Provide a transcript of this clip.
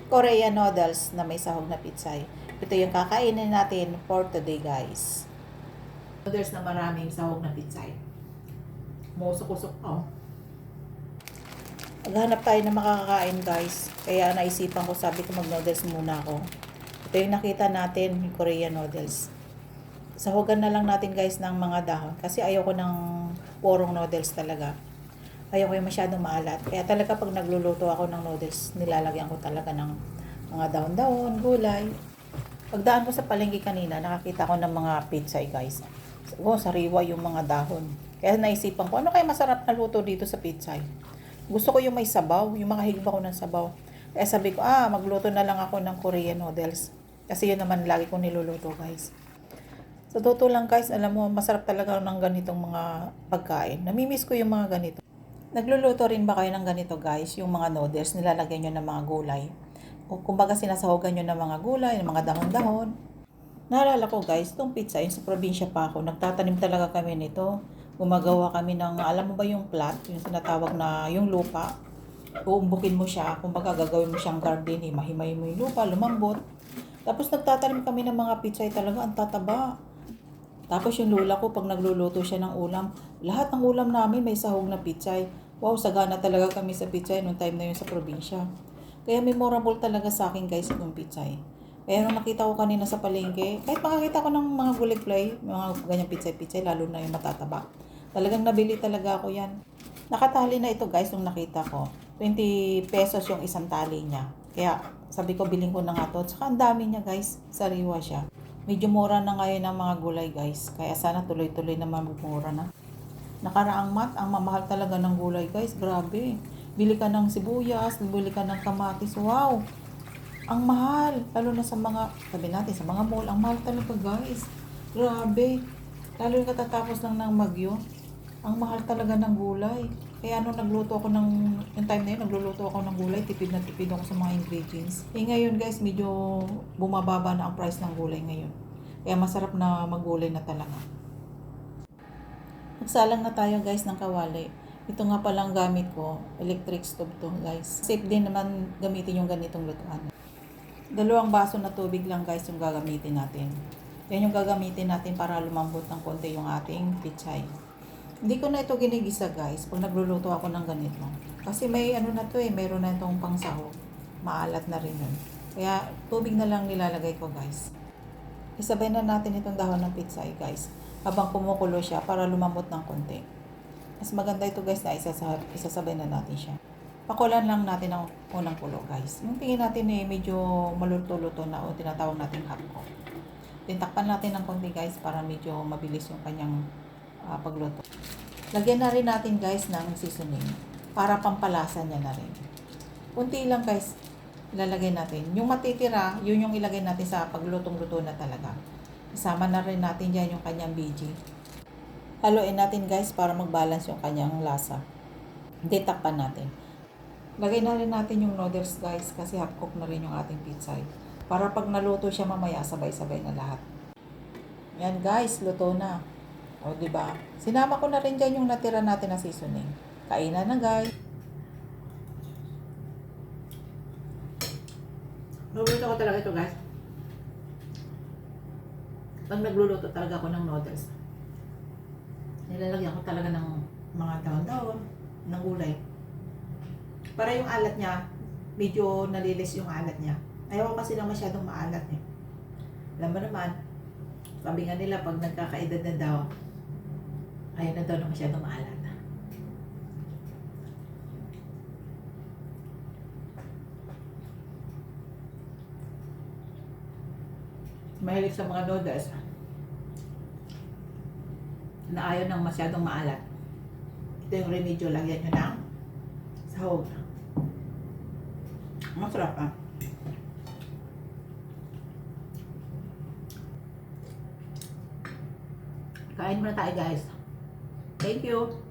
Korean noodles na may sahog na pitsay. Ito yung kakainin natin for today, guys. Noodles na maraming sahog na pitsay. Musok-usok pa, oh. Maghanap tayo na makakakain, guys. Kaya naisipan ko, sabi ko mag-noodles muna ako. Ito yung nakita natin, yung Korean noodles. Sahugan na lang natin, guys, ng mga dahon. Kasi ayoko ng porong noodles talaga. Ayoko yung masyadong maalat. Kaya talaga pag nagluluto ako ng noodles, nilalagyan ko talaga ng mga dahon-dahon, gulay. Pagdaan ko sa palengke kanina, nakakita ko ng mga pitsay, guys. Oh, sariwa yung mga dahon. Kaya naisipan ko, ano kaya masarap na luto dito sa pitsay? Gusto ko yung may sabaw, yung mga higba ko ng sabaw. Kaya sabi ko, magluto na lang ako ng Korean noodles. Kasi yun naman lagi kong niluluto, guys. Sa totoo lang, guys, alam mo, masarap talaga ng ganitong mga pagkain. Namimiss ko yung mga ganito. Nagluluto rin ba kayo ng ganito, guys? Yung mga noodles, nilalagyan nyo ng mga gulay. O kumbaga sinasahogan nyo ng mga gulay, ng mga dahon-dahon. Naalala ko, guys, itong pizza, yung sa probinsya pa ako, nagtatanim talaga kami nito. Gumagawa kami ng, alam mo ba yung plot, yung tinatawag na yung lupa. Uumbukin mo siya, kumbaga gagawin mo siyang garden, himay mo yung lupa, lumambot. Tapos nagtatanim kami ng mga pitsay talaga, ang tataba. Tapos yung lola ko, pag nagluluto siya ng ulam, lahat ng ulam namin may sahog na pitsay. Wow, sagana talaga kami sa pitsay nung time na yun sa probinsya. Kaya memorable talaga sa akin, guys, itong pitsay. Kaya nung nakita ko kanina sa palengke, kahit makakita ko ng mga gulay-gulay, mga ganyang pitsay-pitsay, lalo na yung matataba. Talagang nabili talaga ako yan. Nakatali na ito, guys, nung nakita ko. 20 pesos yung isang tali niya. Kaya sabi ko, biling ko na nga to. Tsaka ang dami niya, guys. Sariwa siya. Medyo mura na ngayon ang mga gulay, guys. Kaya sana tuloy-tuloy naman magmura na. Nakaraang month, ang mamahal talaga ng gulay, guys. Grabe. Bili ka ng sibuyas, bili ka ng kamatis. Wow! Ang mahal. Lalo na sa mga, sabi natin, sa mga mall. Ang mahal talaga, guys. Grabe. Lalo yung katatapos lang ng bagyo. Ang mahal talaga ng gulay. Kaya nung nagluto ako yung time na yun, nagluluto ako ng gulay, tipid na tipid ako sa mga ingredients. Ngayon, guys, medyo bumababa na ang price ng gulay ngayon. Kaya masarap na maggulay na talaga. Magsalang na tayo, guys, ng kawali. Ito nga palang gamit ko, electric stove to, guys. Safe din naman gamitin yung ganitong lutuan. 2 baso na tubig lang, guys, yung gagamitin natin. Yan yung gagamitin natin para lumambot ng konti yung ating pitsay. Hindi ko na ito ginigisa, guys, pag nagluluto ako ng ganito. Kasi may ano na to mayroon na itong pangsahog. Maalat na rin yun. Kaya tubig na lang nilalagay ko, guys. Isabay na natin itong dahon ng pitsay, guys, habang kumukulo siya para lumambot ng konti. Mas maganda ito, guys, na isasabay na natin siya. Pakulan lang natin ang unang kulo, guys. Yung tingin natin medyo maluto-luto na o tinatawag natin half cook. Tintakpan natin ng konti, guys, para medyo mabilis yung kanyang pagluto. Lagyan na rin natin, guys, ng seasoning para pampalasa niya na rin. Kunti lang, guys, ilalagay natin. Yung matitira, yun yung ilagay natin sa paglutong-luto na talaga. Isama na rin natin dyan yung kanyang BG. Haluin natin, guys, para mag-balance yung kanyang lasa. Hindi, takpan natin. Lagay na rin natin yung noodles, guys, kasi half cook na rin yung ating pitsay. Para pag naluto siya mamaya, sabay-sabay na lahat. Yan, guys, luto na. O, diba? Sinama ko na rin dyan yung natira natin na seasoning. Kainan na, guys. Nagluluto ko talaga ito, guys. Pag nagluluto talaga ako ng noodles, nilalagyan ko talaga ng mga dahon-dahon, ng gulay. Para yung alat niya, medyo nalilis yung alat niya. Ayaw ko kasi lang masyadong maalat eh. Alam mo naman, sabi nga nila pag nagkakaedad na daw, ayaw na daw na masyadong maalat. Mahilig sa mga noodles na ayaw ng masyadong maalat. Ito yung remedyo, lagyan nyo ng sahog. Masarap ah. Kain muna tayo, guys. Thank you.